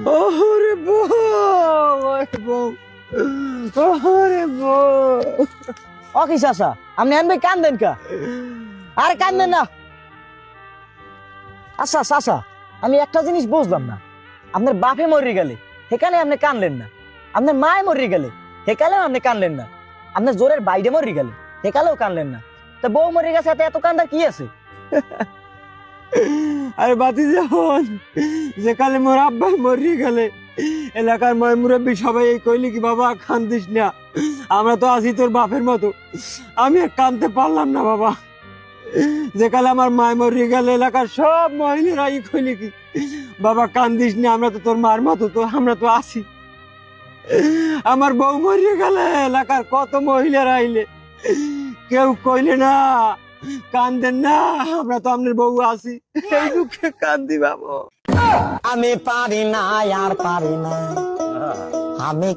ওরে বউ, ওরে বউ, ওরে বউ। ও কি চাচা, আপনি আনবে কান্দেন কা? আরে কান্দেন না। আচ্ছা চাচা, আমি একটা জিনিস বুঝলাম না, আপনার বাপে মরে গেলে সেখানে আপনি কানলেন না, আপনার মায়ে মরে গেলে সেকালেও আপনি কানলেন না, আপনার জোরের বাইরে মরে গেলে সেকালেও কানলেন না, তা বউ মরে গেছে এত কান্দার কি আছে? আরে বাতি যখন যেকালে মোর আব্বা মরি গেলে এলাকার ময় মুরব্বী সবাই এই কইলি কি বাবা কান্দিস না, আমরা তো আছি তোর বাপের মতো। আমি আর কানতে পারলাম না বাবা। যেকালে আমার মায় মরি গেলে এলাকার সব মহিলারা এই কইলি কি বাবা কান্দিস না, আমরা তো তোর মার মতো, তো আমরা তো আছি। আমার বউ মরিয়ে গেলে এলাকার কত মহিলারা আইলে কেউ কইলে না কান্দেন না, আমরা তো আপনার বউ আছি, এই দুঃখে কান্দি বাবা। আমি পারি না আর পারি না, আমি